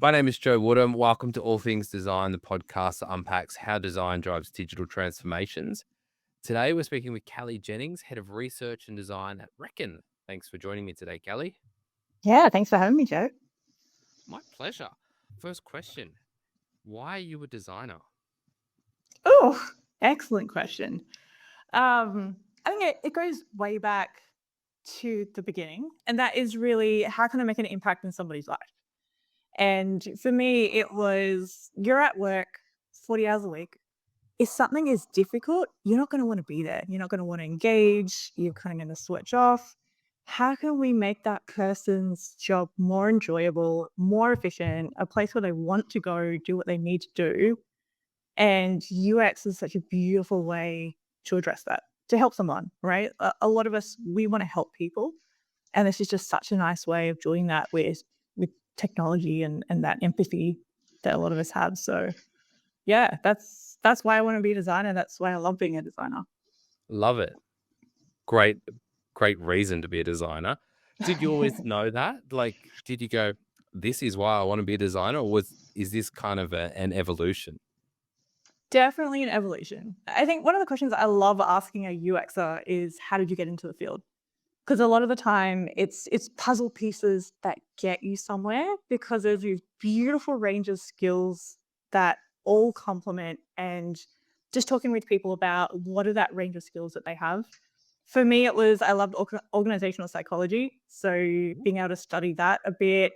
My name is Joe Woodham. Welcome to All Things Design, the podcast that unpacks how design drives digital transformations. Today, we're speaking with Kelly Jennings, Head of Research and Design at Reckon. Thanks for joining me today, Kelly. Yeah, thanks for having me, Joe. My pleasure. First question, why are you a designer? Oh, excellent question. I think it goes way back to the beginning, and that is really how can I make an impact in somebody's life? And for me, it was you're at work 40 hours a week. If something is difficult, you're not going to want to be there. You're not going to want to engage. You're kind of going to switch off. How can we make that person's job more enjoyable, more efficient, a place where they want to go, do what they need to do? And UX is such a beautiful way to address that, to help someone, right? A lot of us, we want to help people. And this is just such a nice way of doing that with technology and that empathy that a lot of us have. So yeah, that's why I want to be a designer. That's why I love being a designer. Love it. Great, great reason to be a designer. Did you always know that? Like, did you go, this is why I want to be a designer? Or is this kind of an evolution? Definitely an evolution. I think one of the questions I love asking a UXer is how did you get into the field? Because a lot of the time it's puzzle pieces that get you somewhere because there's these beautiful range of skills that all complement and just talking with people about what are that range of skills that they have. For me, it was I loved organizational psychology. So being able to study that a bit,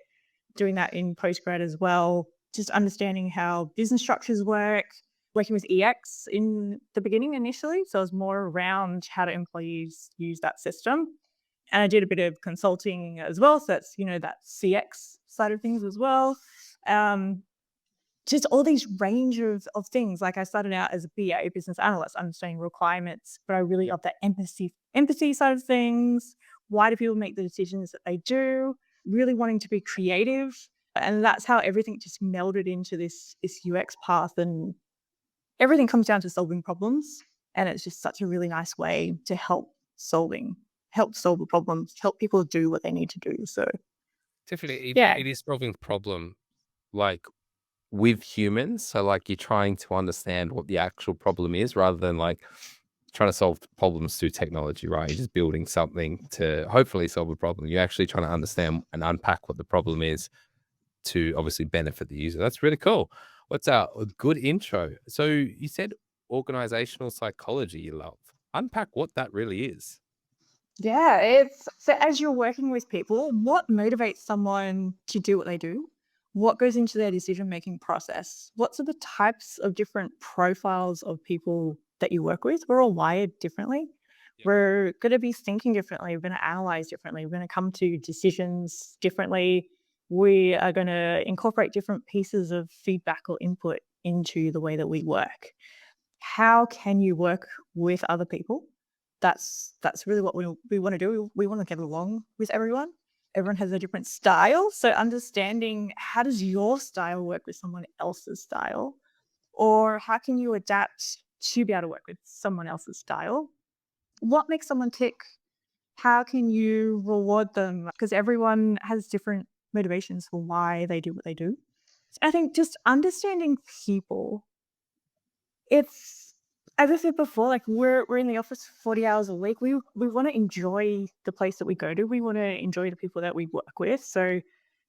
doing that in postgrad as well, just understanding how business structures work, working with EX in the beginning initially. So it was more around how do employees use that system. And I did a bit of consulting as well. So that's, that CX side of things as well. Um, just all these range of things. Like I started out as a BA, business analyst, understanding requirements, but I really love that empathy side of things. Why do people make the decisions that they do? Really wanting to be creative. And that's how everything just melded into this UX path. And everything comes down to solving problems. And it's just such a really nice way to help solve the problems, help people do what they need to do. So Definitely, yeah, it is solving the problem like with humans. So, like, you're trying to understand what the actual problem is rather than like trying to solve problems through technology, right? You're just building something to hopefully solve a problem. You're actually trying to understand and unpack what the problem is to obviously benefit the user. That's really cool. What's a good intro? So, you said organizational psychology you love. Unpack what that really is. yeah, it's so as you're working with people, what motivates someone to do what they do? What goes into their decision-making process? What are the types of different profiles of people that you work with? We're all wired differently. Yep. We're going to be thinking differently. We're going to analyze differently. We're going to come to decisions differently. We are going to incorporate different pieces of feedback or input into the way that we work. How can you work with other people? That's really what we wanna do. We wanna get along with everyone. Everyone has a different style, so understanding how does your style work with someone else's style, or how can you adapt to be able to work with someone else's style? What makes someone tick? How can you reward them? Because everyone has different motivations for why they do what they do. I think just understanding people it's as I said before, like we're in the office 40 hours a week. We want to enjoy the place that we go to. We want to enjoy the people that we work with. So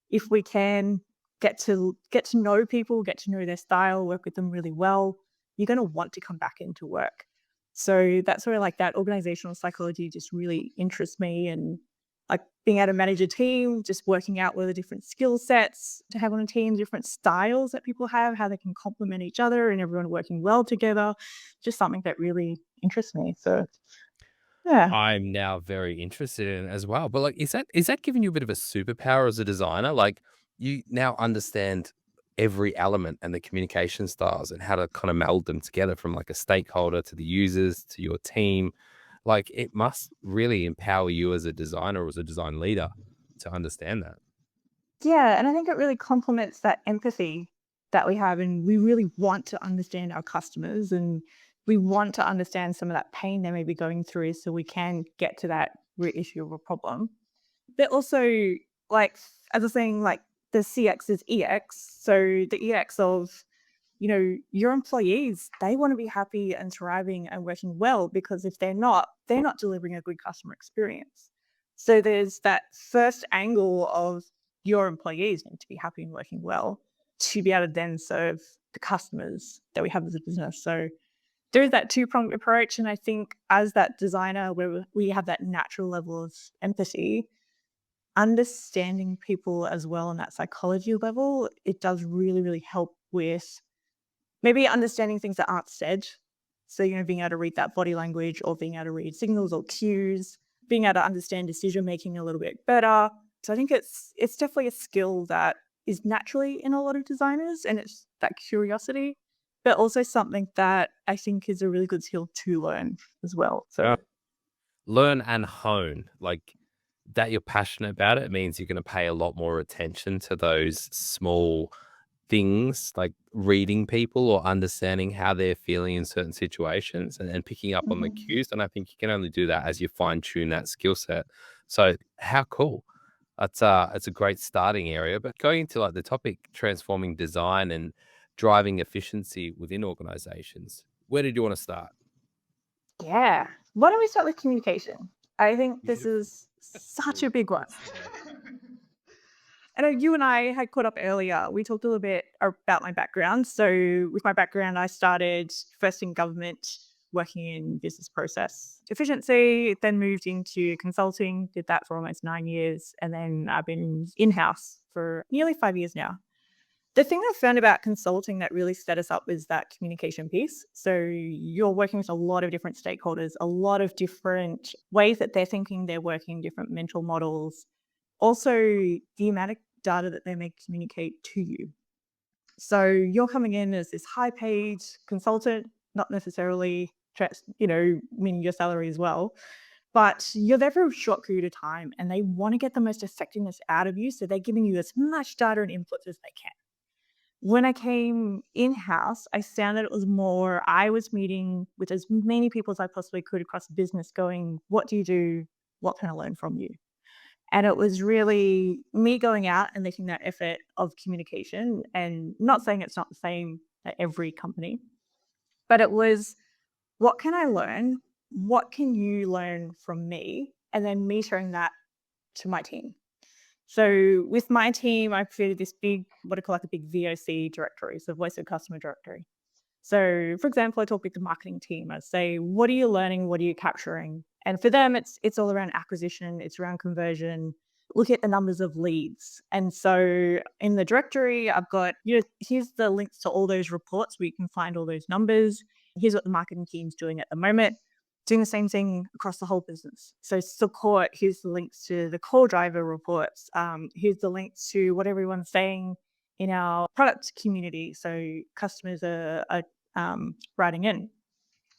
if we can get to know people, get to know their style, work with them really well, you're going to want to come back into work. So that's where like that organizational psychology just really interests me and like being able to manage a team, just working out what are the different skill sets to have on a team, different styles that people have, how they can complement each other and everyone working well together. Just something that really interests me. So yeah. I'm now very interested in it as well. But like, is that giving you a bit of a superpower as a designer? Like, you now understand every element and the communication styles and how to kind of meld them together from like a stakeholder to the users to your team. Like, it must really empower you as a designer or as a design leader to understand that. Yeah, and I think it really complements that empathy that we have, and we really want to understand our customers, and we want to understand some of that pain they may be going through so we can get to that root issue of a problem. But also, like, as I was saying, like, the CX is EX. So the EX of, your employees, they want to be happy and thriving and working well, because if they're not delivering a good customer experience. So there's that first angle of your employees need to be happy and working well to be able to then serve the customers that we have as a business. So there's that two-pronged approach. And I think as that designer, where we have that natural level of empathy, understanding people as well on that psychology level, it does really, really help with maybe understanding things that aren't said. So, being able to read that body language, or being able to read signals or cues, being able to understand decision making a little bit better. So I think it's definitely a skill that is naturally in a lot of designers, and it's that curiosity, but also something that I think is a really good skill to learn as well. Yeah. So Learn and hone. Like that you're passionate about it means you're going to pay a lot more attention to those small things, like reading people or understanding how they're feeling in certain situations, and picking up on the mhm. cues. And I think you can only do that as you fine tune that skill set. So how cool. It's a great starting area. But going into like the topic, transforming design and driving efficiency within organizations, where did you want to start? Yeah. Why don't we start with communication? I think this Beautiful. is such a Cool. big one. Let's start. I know you and I had caught up earlier. We talked a little bit about my background. So, with my background, I started first in government, working in business process efficiency, then moved into consulting, did that for almost 9 years. And then I've been in house for nearly 5 years now. The thing I found about consulting that really set us up is that communication piece. So, you're working with a lot of different stakeholders, a lot of different ways that they're thinking, they're working, different mental models, also the amount of data that they may communicate to you. So you're coming in as this high paid consultant, not necessarily, meaning your salary as well, but you're there for a short period of time and they want to get the most effectiveness out of you. So they're giving you as much data and inputs as they can. When I came in house, I found that it was more, I was meeting with as many people as I possibly could across the business, going, what do you do? What can I learn from you? And it was really me going out and making that effort of communication, and not saying it's not the same at every company, but it was, what can I learn? What can you learn from me? And then me sharing that to my team. So with my team, I created this big, what I call like a big VOC directory, so voice of customer directory. So, for example, I talk with the marketing team. I say, "What are you learning? What are you capturing?" And for them, it's all around acquisition. It's around conversion. Look at the numbers of leads. And so, in the directory, I've got, here's the links to all those reports where you can find all those numbers. Here's what the marketing team's doing at the moment. Doing the same thing across the whole business. So support. Here's the links to the core driver reports. Here's the links to what everyone's saying in our product community. So customers are writing in.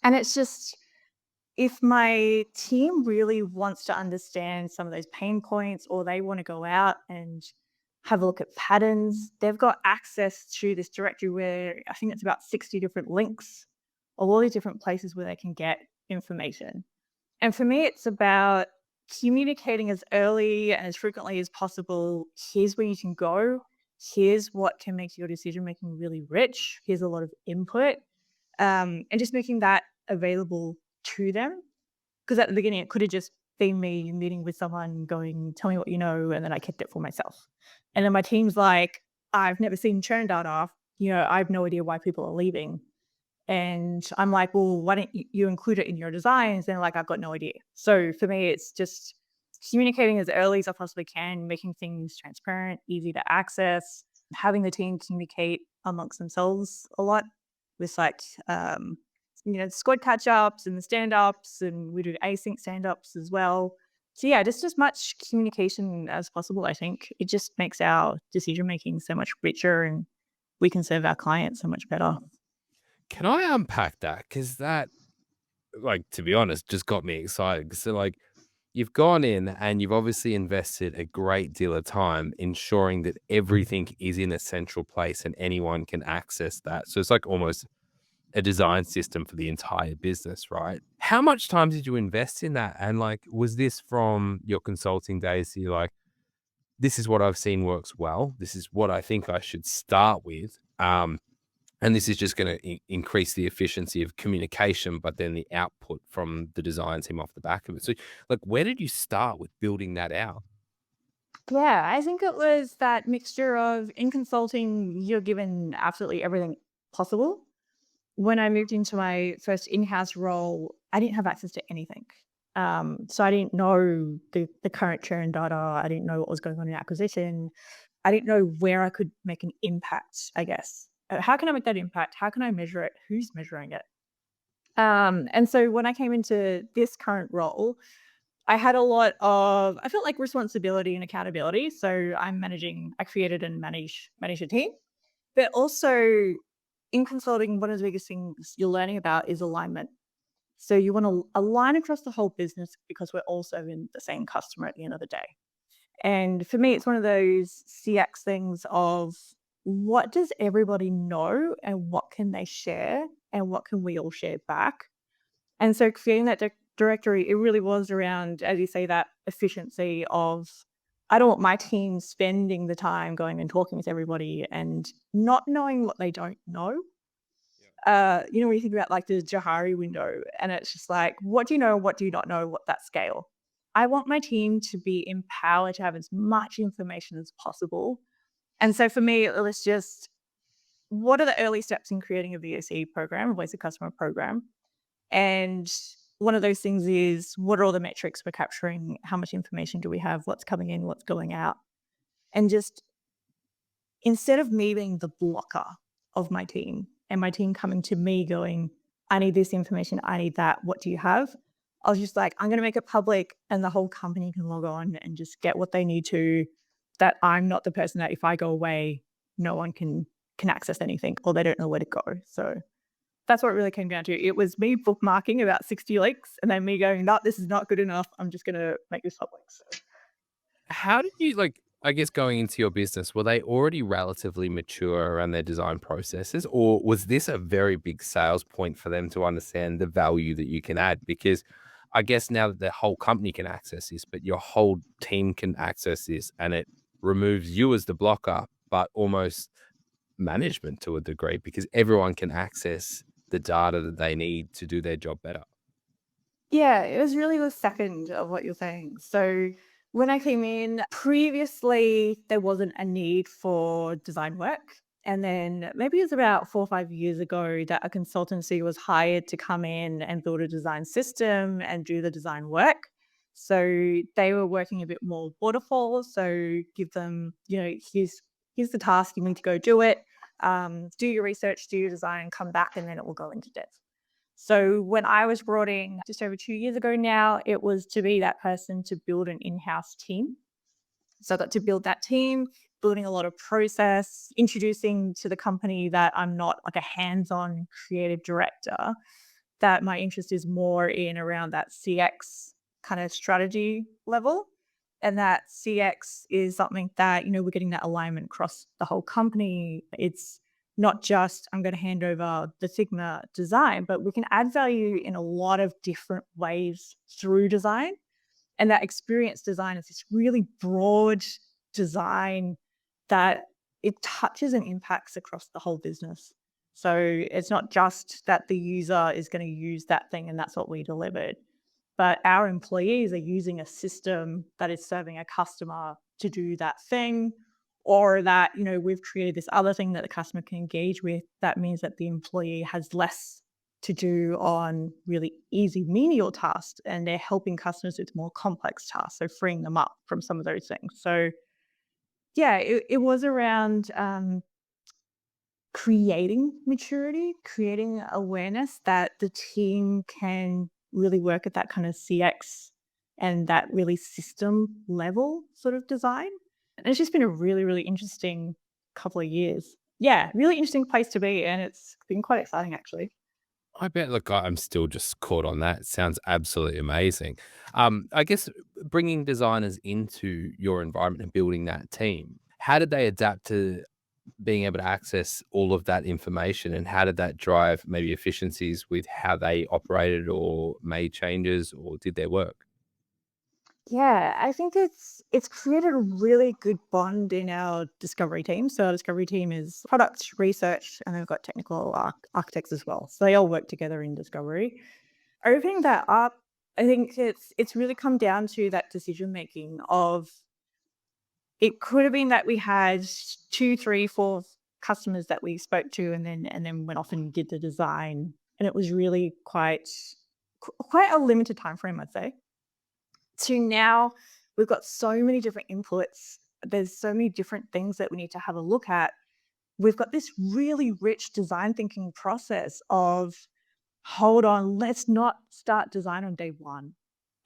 And it's just, if my team really wants to understand some of those pain points, or they want to go out and have a look at patterns, they've got access to this directory where I think it's about 60 different links of all these different places where they can get information. And for me, it's about communicating as early and as frequently as possible. Here's where you can go. Here's what can make your decision making really rich. Here's a lot of input, and just making that available to them. Because at the beginning, it could have just been me meeting with someone going, tell me what you know. And then I kept it for myself. And then my team's like, I've never seen churn data. I have no idea why people are leaving. And I'm like, well, why don't you include it in your designs? And they're like, I've got no idea. So for me, it's just communicating as early as I possibly can, making things transparent, easy to access, having the team communicate amongst themselves a lot with squad catch ups and the stand ups, and we do async stand ups as well. So yeah, just as much communication as possible. I think it just makes our decision making so much richer, and we can serve our clients so much better. Can I unpack that? Because that, like, to be honest, just got me excited. So, like, you've gone in and you've obviously invested a great deal of time ensuring that everything is in a central place and anyone can access that. So it's like almost a design system for the entire business, right? How much time did you invest in that? And like, was this from your consulting days? So you're like, this is what I've seen works well. This is what I think I should start with. And this is just going to increase the efficiency of communication, but then the output from the design team off the back of it. So, like, where did you start with building that out? Yeah, I think it was that mixture of in consulting, you're given absolutely everything possible. When I moved into my first in-house role, I didn't have access to anything. So I didn't know the current churn data. I didn't know what was going on in acquisition. I didn't know where I could make an impact, I guess. How can I make that impact? How can I measure it? Who's measuring it? And so when I came into this current role, I had a lot of I felt like responsibility and accountability. So I created and manage a team. But also in consulting, one of the biggest things you're learning about is alignment. So you want to align across the whole business because we're all serving the same customer at the end of the day. And for me, it's one of those CX things of what does everybody know and what can they share and what can we all share back? And so creating that directory, it really was around, as you say, that efficiency of I don't want my team spending the time going and talking with everybody and not knowing what they don't know. When you think about like the Johari window, and it's just like, what do you know? What do you not know? What that scale? I want my team to be empowered to have as much information as possible. And so for me, it was just what are the early steps in creating a VOC program, a voice of customer program? And one of those things is what are all the metrics we're capturing? How much information do we have? What's coming in? What's going out? And just instead of me being the blocker of my team and my team coming to me going, I need this information, I need that, what do you have? I was just like, I'm going to make it public and the whole company can log on and just get what they need to. That I'm not the person that if I go away, no one can access anything or they don't know where to go. So that's what it really came down to. It was me bookmarking about 60 links and then me going, no, this is not good enough. I'm just going to make this public. So. How did you like, I guess going into your business, were they already relatively mature around their design processes, or was this a very big sales point for them to understand the value that you can add? Because I guess now that the whole company can access this, but your whole team can access this, and it removes you as the blocker, but almost management to a degree because everyone can access the data that they need to do their job better. Yeah, it was really the second of what you're saying. So when I came in, previously there wasn't a need for design work. And then maybe it was about 4 or 5 years ago that a consultancy was hired to come in and build a design system and do the design work. So they were working a bit more waterfall. So give them, here's the task, you need to go do it. Do your research, do your design, come back, and then it will go into dev. So when I was brought in just over 2 years ago now, it was to be that person to build an in-house team. So I got to build that team, building a lot of process, introducing to the company that I'm not like a hands-on creative director, that my interest is more in around that CX kind of strategy level. And that CX is something that, we're getting that alignment across the whole company. It's not just I'm going to hand over the Sigma design, but we can add value in a lot of different ways through design. And that experience design is this really broad design that it touches and impacts across the whole business. So it's not just that the user is going to use that thing and that's what we delivered, but our employees are using a system that is serving a customer to do that thing, or that, we've created this other thing that the customer can engage with. That means that the employee has less to do on really easy menial tasks and they're helping customers with more complex tasks. So freeing them up from some of those things. So yeah, it was around creating maturity, creating awareness that the team can really work at that kind of CX and that really system level sort of design. And it's just been a really, really interesting couple of years. Yeah, really interesting place to be. And it's been quite exciting actually. I bet. Look, I'm still just caught on that. It sounds absolutely amazing. I guess bringing designers into your environment and building that team, how did they adapt to being able to access all of that information, and how did that drive maybe efficiencies with how they operated or made changes or did their work? Yeah, I think it's created a really good bond in our discovery team. So our discovery team is product research, and they've got technical architects as well. So they all work together in discovery. Opening that up, I think it's really come down to that decision making of it could have been that we had 2, 3, 4 customers that we spoke to and then went off and did the design, and it was really quite a limited time frame, I'd say, to now we've got so many different inputs. There's so many different things that we need to have a look at. We've got this really rich design thinking process of, hold on, let's not start design on day 1.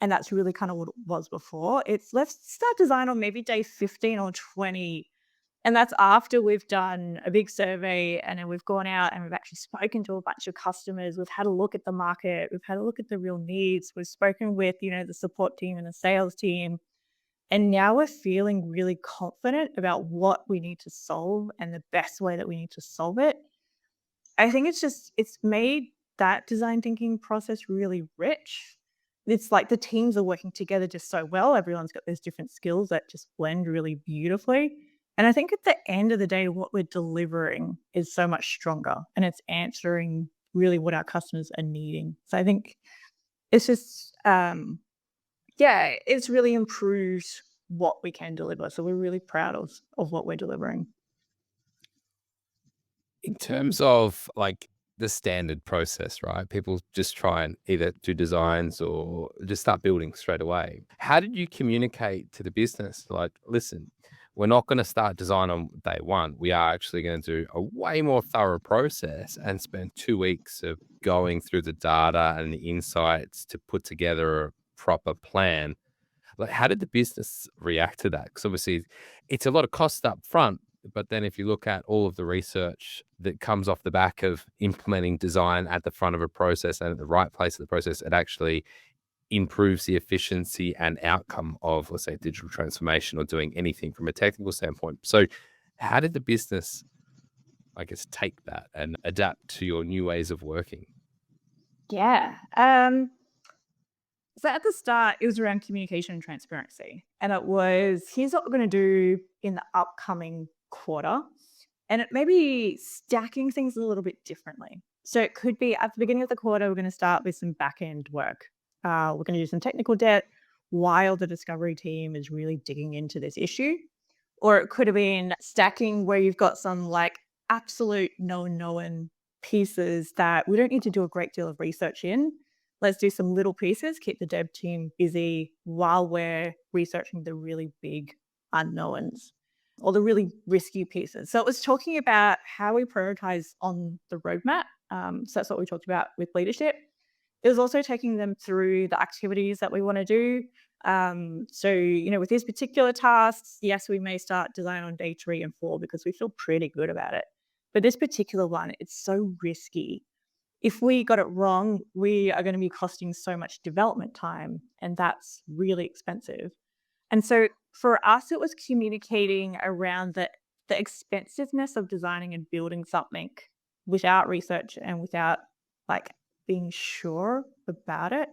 And that's really kind of what it was before. It's let's start design on maybe day 15 or 20. And that's after we've done a big survey and then we've gone out and we've actually spoken to a bunch of customers. We've had a look at the market. We've had a look at the real needs. We've spoken with, the support team and the sales team. And now we're feeling really confident about what we need to solve and the best way that we need to solve it. I think it's made that design thinking process really rich. It's like the teams are working together just so well. Everyone's got those different skills that just blend really beautifully. And I think at the end of the day, what we're delivering is so much stronger and it's answering really what our customers are needing. So I think it's just, yeah, it's really improved what we can deliver. So we're really proud of what we're delivering. In terms of like the standard process, right? People just try and either do designs or just start building straight away. How did you communicate to the business? Like, listen, we're not going to start design on day 1. We are actually going to do a way more thorough process and spend 2 weeks of going through the data and the insights to put together a proper plan. Like, how did the business react to that? Because obviously, it's a lot of cost up front, but then if you look at all of the research that comes off the back of implementing design at the front of a process and at the right place of the process, it actually improves the efficiency and outcome of, let's say, digital transformation or doing anything from a technical standpoint. So, how did the business, I guess, take that and adapt to your new ways of working? Yeah. So at the start, it was around communication and transparency. And it was, here's what we're going to do in the upcoming quarter. And it may be stacking things a little bit differently. So it could be at the beginning of the quarter, we're going to start with some back end work. We're going to do some technical debt while the discovery team is really digging into this issue. Or it could have been stacking where you've got some like absolute known pieces that we don't need to do a great deal of research in. Let's do some little pieces, keep the dev team busy while we're researching the really big unknowns or the really risky pieces. So it was talking about how we prioritize on the roadmap. So that's what we talked about with leadership. It was also taking them through the activities that we want to do. So, with these particular tasks, yes, we may start design on day 3 and 4 because we feel pretty good about it. But this particular one, it's so risky. If we got it wrong, we are going to be costing so much development time, and that's really expensive. And so for us, it was communicating around the expensiveness of designing and building something without research and without like being sure about it.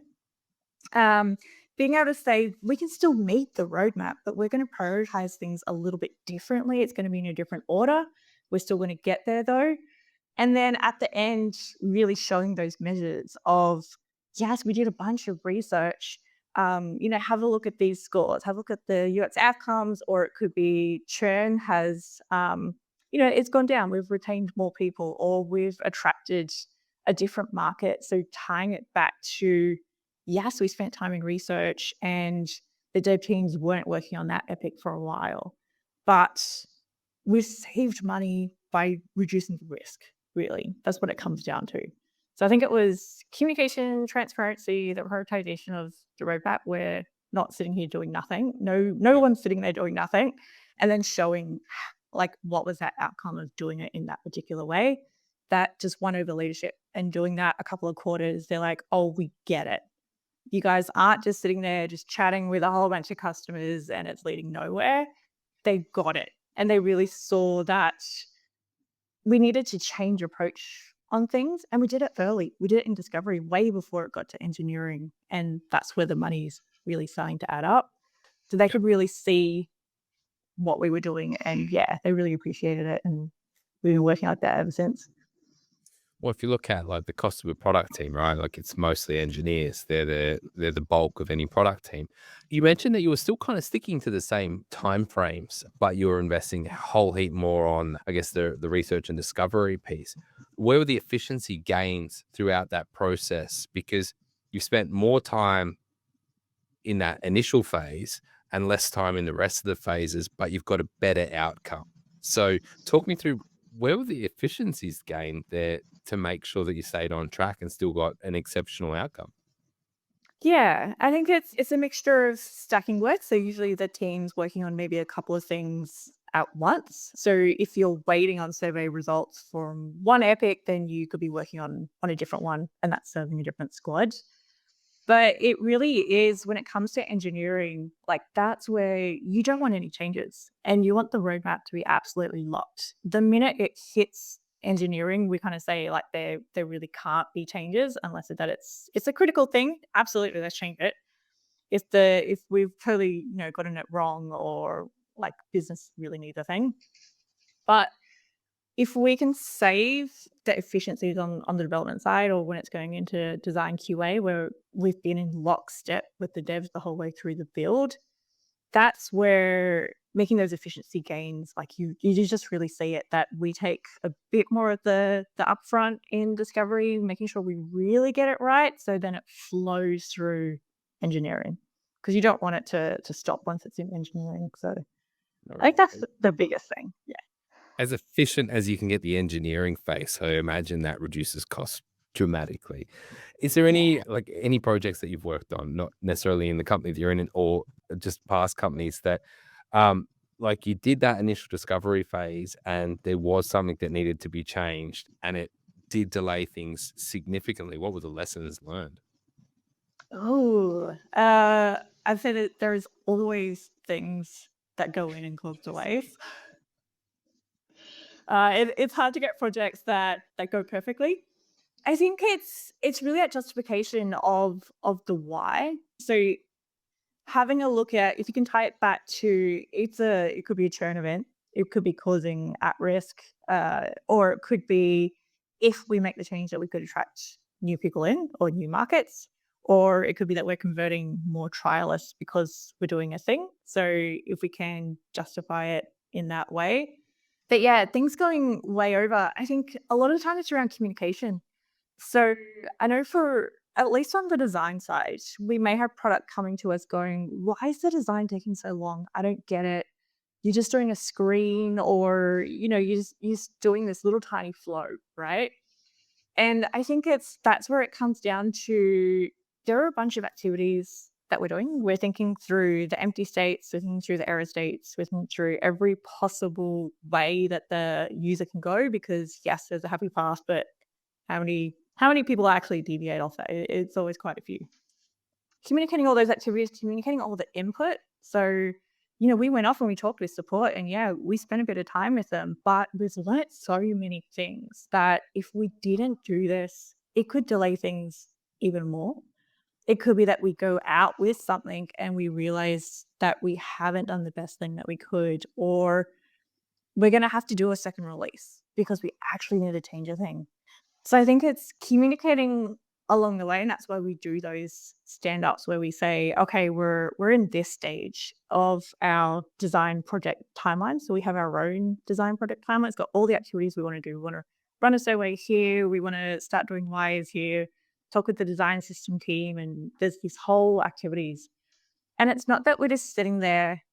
Um, Being able to say we can still meet the roadmap, but we're going to prioritize things a little bit differently. It's going to be in a different order. We're still going to get there though. And then at the end, really showing those measures of, yes, we did a bunch of research. Have a look at these scores, have a look at the UX outcomes, or it could be churn has, it's gone down. We've retained more people, or we've attracted a different market. So tying it back to, yes, we spent time in research and the dev teams weren't working on that epic for a while, but we've saved money by reducing the risk. Really, that's what it comes down to. So I think it was communication, transparency, the prioritization of the roadmap. We're not sitting here doing nothing. No one's sitting there doing nothing. And then showing like what was that outcome of doing it in that particular way. That just won over leadership, and doing that a couple of quarters, they're like, oh, we get it. You guys aren't just sitting there just chatting with a whole bunch of customers and it's leading nowhere. They got it. And they really saw that we needed to change approach on things, and we did it early. We did it in discovery way before it got to engineering, and that's where the money's really starting to add up. So they Yeah. could really see what we were doing, and yeah, they really appreciated it, and we've been working like that ever since. Well, if you look at like the cost of a product team, right? Like it's mostly engineers. They're the bulk of any product team. You mentioned that you were still kind of sticking to the same time frames, but you were investing a whole heap more on, I guess, the research and discovery piece. Where were the efficiency gains throughout that process? Because you spent more time in that initial phase and less time in the rest of the phases, but you've got a better outcome. So, talk me through where were the efficiencies gained there to make sure that you stayed on track and still got an exceptional outcome? Yeah, I think it's a mixture of stacking work. So usually the team's working on maybe a couple of things at once. So if you're waiting on survey results from one epic, then you could be working on a different one, and that's serving a different squad. But it really is when it comes to engineering, like that's where you don't want any changes and you want the roadmap to be absolutely locked. The minute it hits engineering, we kind of say like there really can't be changes unless that it's a critical thing. Absolutely, let's change it. If we've totally, gotten it wrong, or like business really needs a thing. But if we can save the efficiencies on the development side, or when it's going into design QA, where we've been in lockstep with the devs the whole way through the build, that's where making those efficiency gains, like you just really see it, that we take a bit more of the upfront in discovery, making sure we really get it right, so then it flows through engineering, because you don't want it to stop once it's in engineering. So All I think right. that's the biggest thing. Yeah. As efficient as you can get the engineering phase, so I imagine that reduces costs dramatically. Is there Yeah. any projects that you've worked on, not necessarily in the company that you're in, or just past companies that, um, like you did that initial discovery phase and there was something that needed to be changed and it did delay things significantly? What were the lessons learned? Oh, I'd say that there's always things that go in and cause delays. It's hard to get projects that go perfectly. I think it's really that justification of the why. So having a look at, if you can tie it back to, it could be a churn event, it could be causing at risk, or it could be, if we make the change, that we could attract new people in, or new markets, or it could be that we're converting more trialists because we're doing a thing. So if we can justify it in that way. But yeah, things going way over, I think a lot of the time it's around communication. So I know, for at least on the design side, we may have product coming to us going, "Why is the design taking so long? I don't get it. You're just doing a screen, or you're just doing this little tiny flow, right?" And I think that's where it comes down to, there are a bunch of activities that we're doing. We're thinking through the empty states, we're thinking through the error states, we're thinking through every possible way that the user can go, because yes, there's a happy path, but how many people actually deviate off that? It's always quite a few. Communicating all those activities, communicating all the input. So, we went off and we talked with support, and yeah, we spent a bit of time with them, but we've learnt so many things that if we didn't do this, it could delay things even more. It could be that we go out with something and we realize that we haven't done the best thing that we could, or we're going to have to do a second release because we actually need to change a thing. So I think it's communicating along the way, and that's why we do those stand-ups where we say, "Okay, we're in this stage of our design project timeline." So we have our own design project timeline. It's got all the activities we wanna do. We wanna run a survey here, we wanna start doing wires here, talk with the design system team, and there's these whole activities. And it's not that we're just sitting there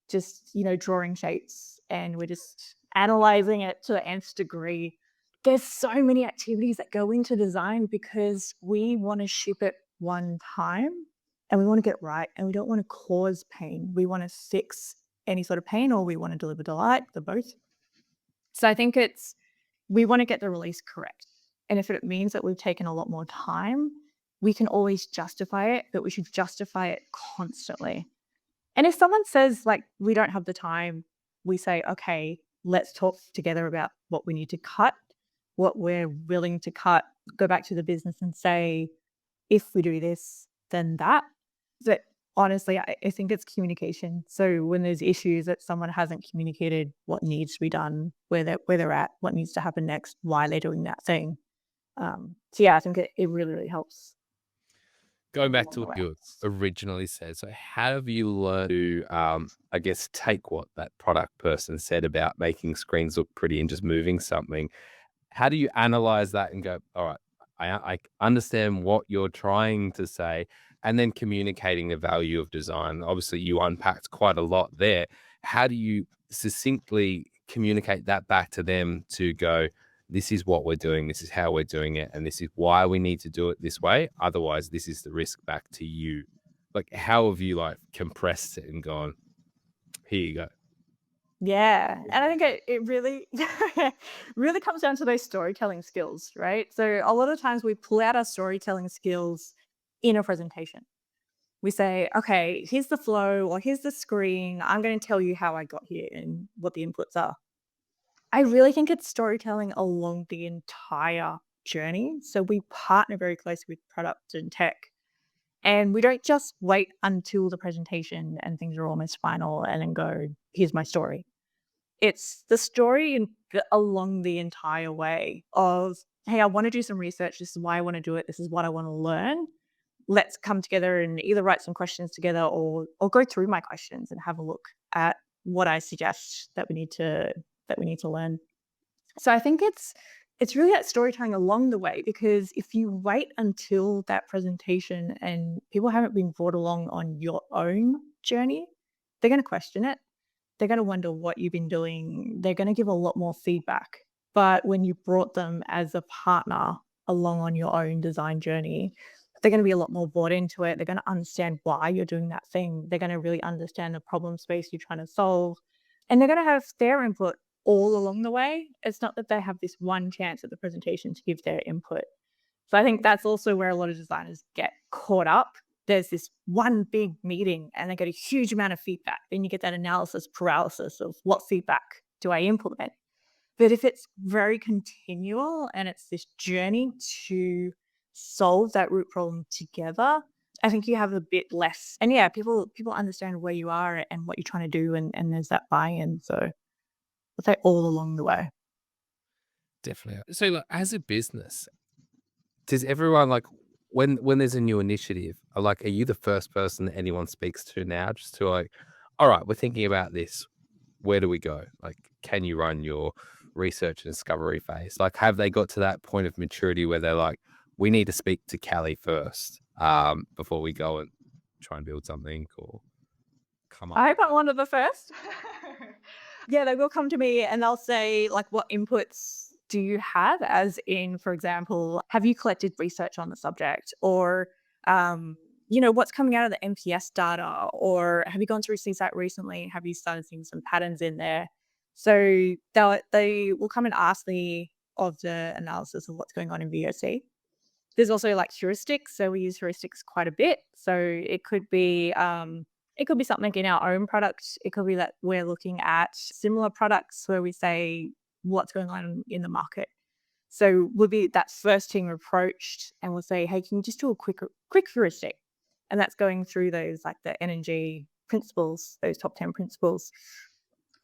just, drawing shapes and we're just analyzing it to the nth degree. There's so many activities that go into design because we want to ship it one time and we want to get it right, and we don't want to cause pain. We want to fix any sort of pain, or we want to deliver delight, the both. So I think we want to get the release correct. And if it means that we've taken a lot more time, we can always justify it, but we should justify it constantly. And if someone says, like, we don't have the time, we say, okay, let's talk together about what we need to cut, what we're willing to cut, go back to the business and say, if we do this, then that. Honestly, I think it's communication. So when there's issues that someone hasn't communicated what needs to be done, where they're at, what needs to happen next, why they're doing that thing. So yeah, I think it really, really helps Going all back along to the what way. you originally said, so how have you learned to, I guess, take what that product person said about making screens look pretty and just moving something? How do you analyze that and go, all right, I understand what you're trying to say, and then communicating the value of design? Obviously, you unpacked quite a lot there. How do you succinctly communicate that back to them to go, this is what we're doing, this is how we're doing it, and this is why we need to do it this way. Otherwise, this is the risk back to you. Like, how have you like compressed it and gone, here you go? Yeah, and I think it really really comes down to those storytelling skills, right? So a lot of times we pull out our storytelling skills in a presentation. We say, "Okay, here's the flow or here's the screen. I'm gonna tell you how I got here and what the inputs are." I really think it's storytelling along the entire journey. So we partner very closely with product and tech, and we don't just wait until the presentation and things are almost final and then go, "Here's my story." It's the story along the entire way of, "Hey, I wanna do some research. This is why I wanna do it. This is what I wanna learn. Let's come together and either write some questions together or go through my questions and have a look at what I suggest that we need to learn." So I think it's really that storytelling along the way, because if you wait until that presentation and people haven't been brought along on your own journey, they're gonna question it. They're gonna wonder what you've been doing. They're gonna give a lot more feedback. But when you brought them as a partner along on your own design journey, they're gonna be a lot more bought into it. They're gonna understand why you're doing that thing. They're gonna really understand the problem space you're trying to solve. And they're gonna have their input all along the way. It's not that they have this one chance at the presentation to give their input. So I think that's also where a lot of designers get caught up. There's this one big meeting and they get a huge amount of feedback. Then you get that analysis paralysis of what feedback do I implement? But if it's very continual and it's this journey to solve that root problem together, I think you have a bit less. And yeah, people understand where you are and what you're trying to do, and there's that buy-in. So I'd say all along the way. Definitely. So, like, as a business, does everyone like when there's a new initiative, like, are you the first person that anyone speaks to now? Just to like, all right, we're thinking about this. Where do we go? Like, can you run your research and discovery phase? Like, have they got to that point of maturity where they're like, we need to speak to Kelly first, before we go and try and build something or come up? I hope I'm one of the first. Yeah, they will come to me and they'll say, like, "What inputs do you have?" As in, for example, "Have you collected research on the subject?" Or, "What's coming out of the NPS data?" Or, "Have you gone through CSAT recently? Have you started seeing some patterns in there?" So they will come and ask me of the analysis of what's going on in VOC. There's also, like, heuristics, so we use heuristics quite a bit. So it could be something in our own product. It could be that we're looking at similar products where we say, "What's going on in the market?" So we'll be that first team approached and we'll say, "Hey, can you just do a quick heuristic?" And that's going through those, like, the NNG principles, those top 10 principles.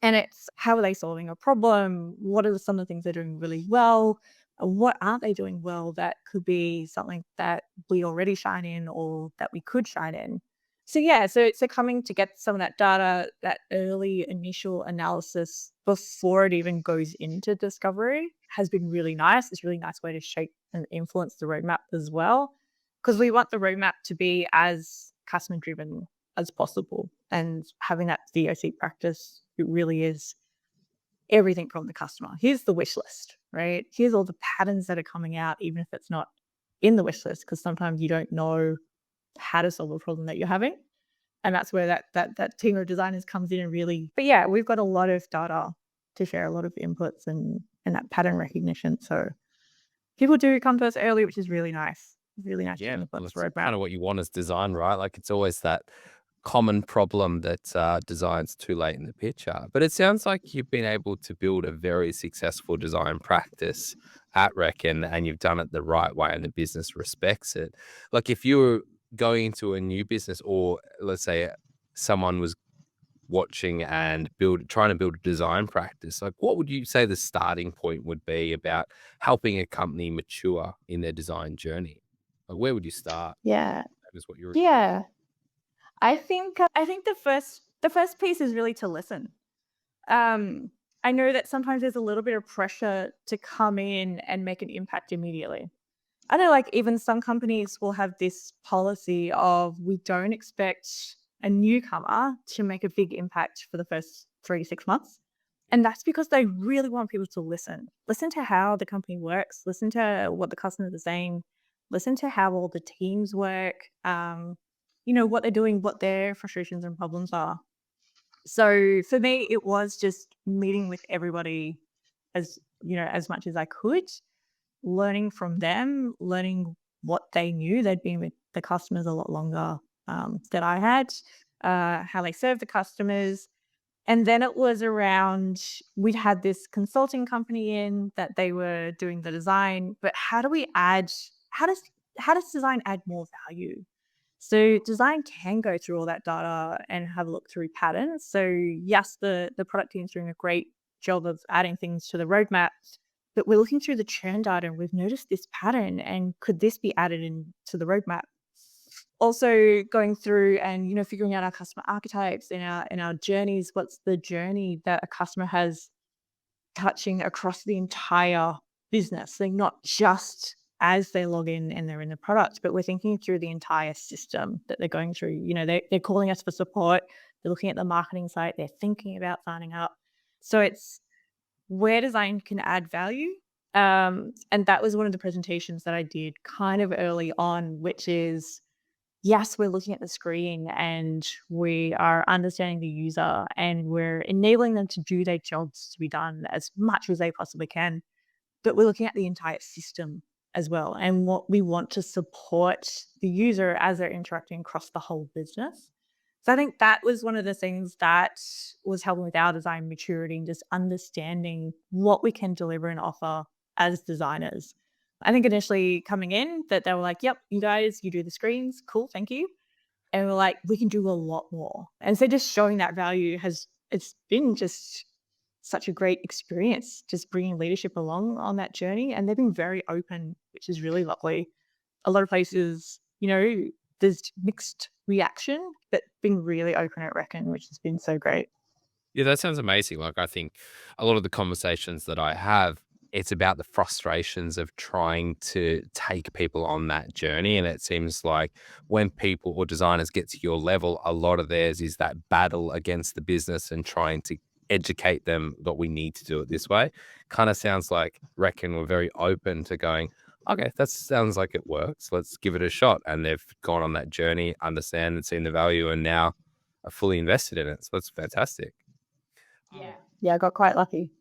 And it's, how are they solving a problem? What are some of the things they're doing really well? What aren't they doing well that could be something that we already shine in or that we could shine in? So yeah, so coming to get some of that data, that early initial analysis before it even goes into discovery has been really nice. It's a really nice way to shape and influence the roadmap as well. Because we want the roadmap to be as customer driven as possible. And having that VOC practice, it really is everything from the customer. Here's the wish list, right? Here's all the patterns that are coming out, even if it's not in the wish list, because sometimes you don't know how to solve a problem that you're having. And that's where that team of designers comes in and really, but yeah, we've got a lot of data to share, a lot of inputs and that pattern recognition. So people do come to us early, which is really nice. Really nice to Yeah, well, influence the that's roadmap. kind of what you want as design, right? Like, it's always that common problem that design's too late in the picture. But it sounds like you've been able to build a very successful design practice at Reckon, and you've done it the right way, and the business respects it. Like, if you were going into a new business, or let's say someone was watching and trying to build a design practice, like what would you say the starting point would be about helping a company mature in their design journey? Like where would you start? Yeah. That is what you're doing. Yeah. I think the first piece is really to listen. Um, I know that sometimes there's a little bit of pressure to come in and make an impact immediately. I know, like, even some companies will have this policy of we don't expect a newcomer to make a big impact for the first 3 to 6 months. And that's because they really want people to listen. Listen to how the company works, listen to what the customers are saying, listen to how all the teams work, what they're doing, what their frustrations and problems are. So for me, it was just meeting with everybody as much as I could, learning from them, learning what they knew. They'd been with the customers a lot longer than I had, how they serve the customers. And then it was around, we'd had this consulting company in that they were doing the design, but how does design add more value? So design can go through all that data and have a look through patterns. So yes, the product team's doing a great job of adding things to the roadmap, but we're looking through the churn data and we've noticed this pattern, and could this be added into the roadmap? Also going through and figuring out our customer archetypes in our journeys. What's the journey that a customer has touching across the entire business? So not just as they log in and they're in the product, but we're thinking through the entire system that they're going through. They're calling us for support. They're looking at the marketing site. They're thinking about signing up. So it's where design can add value. And that was one of the presentations that I did kind of early on, which is, yes, we're looking at the screen and we are understanding the user and we're enabling them to do their jobs to be done as much as they possibly can. But we're looking at the entire system as well and what we want to support the user as they're interacting across the whole business. So I think that was one of the things that was helping with our design maturity and just understanding what we can deliver and offer as designers. I think initially coming in that they were like, yep, you guys, you do the screens. Cool. Thank you. And we're like, we can do a lot more. And so just showing that value it's been just such a great experience, just bringing leadership along on that journey. And they've been very open, which is really lovely. A lot of places, there's mixed reaction, but being really open at Reckon, which has been so great. Yeah, that sounds amazing. Like, I think a lot of the conversations that I have, it's about the frustrations of trying to take people on that journey. And it seems like when people or designers get to your level, a lot of theirs is that battle against the business and trying to educate them that we need to do it this way. Kind of sounds like Reckon we're very open to going, okay, that sounds like it works. Let's give it a shot. And they've gone on that journey, understand and seen the value, and now are fully invested in it. So that's fantastic. Yeah. Yeah, I got quite lucky.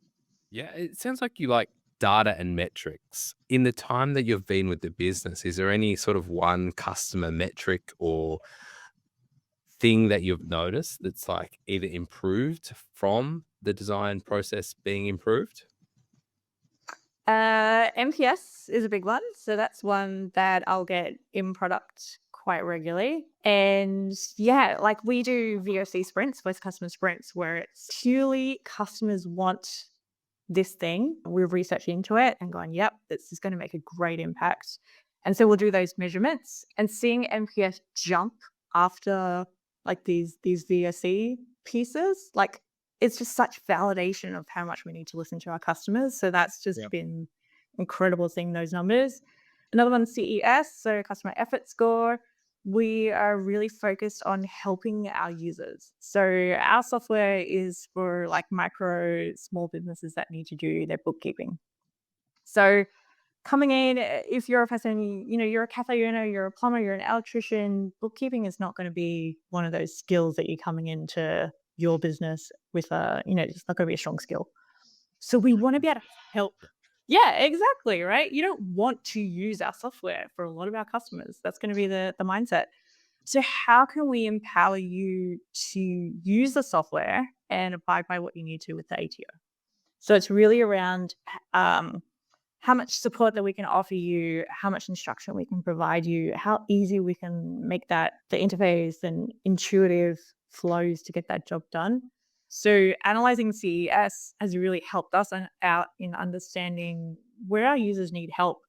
Yeah, it sounds like you like data and metrics. In the time that you've been with the business, is there any sort of one customer metric or thing that you've noticed that's like either improved from the design process being improved? MPS is a big one. So that's one that I'll get in product quite regularly. And yeah, like we do VOC sprints, voice customer sprints, where it's purely customers want this thing. We've researched into it and gone, yep, this is going to make a great impact. And so we'll do those measurements and seeing MPS jump after like these VOC pieces, like it's just such validation of how much we need to listen to our customers. So that's just Yep. been incredible seeing those numbers. Another one, CES, so customer effort score. We are really focused on helping our users. So our software is for like micro small businesses that need to do their bookkeeping. So coming in, if you're a person, you're a cafe owner, you're a plumber, you're an electrician, bookkeeping is not going to be one of those skills that you're coming into your business with it's not going to be a strong skill. So we want to be able to help. Yeah, exactly. Right. You don't want to use our software for a lot of our customers. That's going to be the mindset. So how can we empower you to use the software and abide by what you need to with the ATO? So it's really around um, how much support that we can offer you, how much instruction we can provide you, how easy we can make that the interface and intuitive flows to get that job done. So analyzing CES has really helped us out in understanding where our users need help,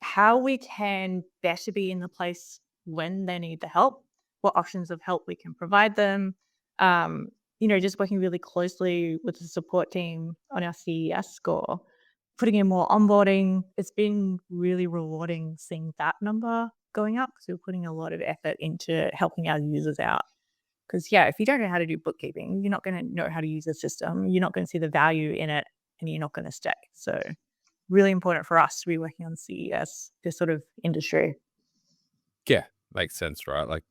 how we can better be in the place when they need the help, what options of help we can provide them. Just working really closely with the support team on our CES score, putting in more onboarding. It's been really rewarding seeing that number going up because we're putting a lot of effort into helping our users out. Because, yeah, if you don't know how to do bookkeeping, you're not going to know how to use the system. You're not going to see the value in it and you're not going to stay. So, really important for us to be working on CES, this sort of industry. Yeah, makes sense, right? Like,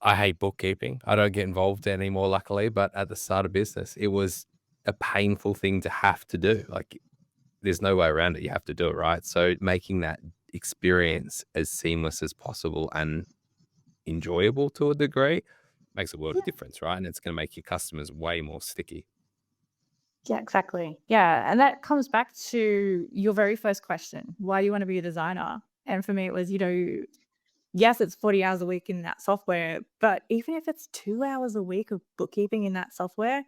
I hate bookkeeping. I don't get involved anymore, luckily. But at the start of business, it was a painful thing to have to do. Like, there's no way around it. You have to do it, right? So, making that experience as seamless as possible and enjoyable to a degree makes a world of Yeah. difference, right? And it's going to make your customers way more sticky. Yeah, exactly. Yeah. And that comes back to your very first question. Why do you want to be a designer? And for me, it was, yes, it's 40 hours a week in that software, but even if it's 2 hours a week of bookkeeping in that software,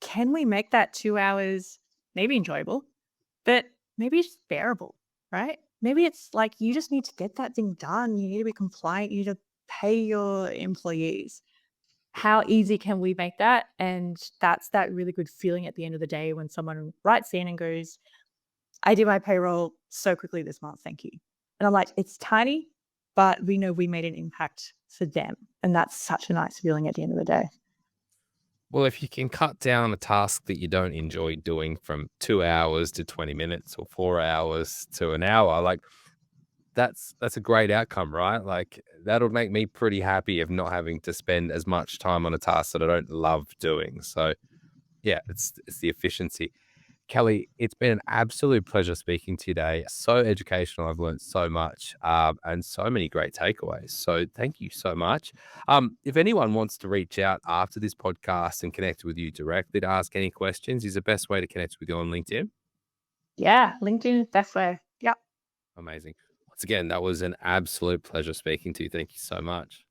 can we make that 2 hours maybe enjoyable, but maybe it's bearable, right? Maybe it's like you just need to get that thing done. You need to be compliant. You need to pay your employees. How easy can we make that? And that's that really good feeling at the end of the day when someone writes in and goes, I did my payroll so quickly this month. Thank you. And I'm like, it's tiny, but we know we made an impact for them. And that's such a nice feeling at the end of the day. Well, if you can cut down a task that you don't enjoy doing from 2 hours to 20 minutes or 4 hours to an hour, like that's a great outcome, right? Like that'll make me pretty happy of not having to spend as much time on a task that I don't love doing. So yeah, it's the efficiency. Kelly, it's been an absolute pleasure speaking to you today. So educational. I've learned so much and so many great takeaways. So thank you so much. If anyone wants to reach out after this podcast and connect with you directly to ask any questions, is the best way to connect with you on LinkedIn. Yeah, LinkedIn is best way. Yep. Amazing. Once again, that was an absolute pleasure speaking to you. Thank you so much.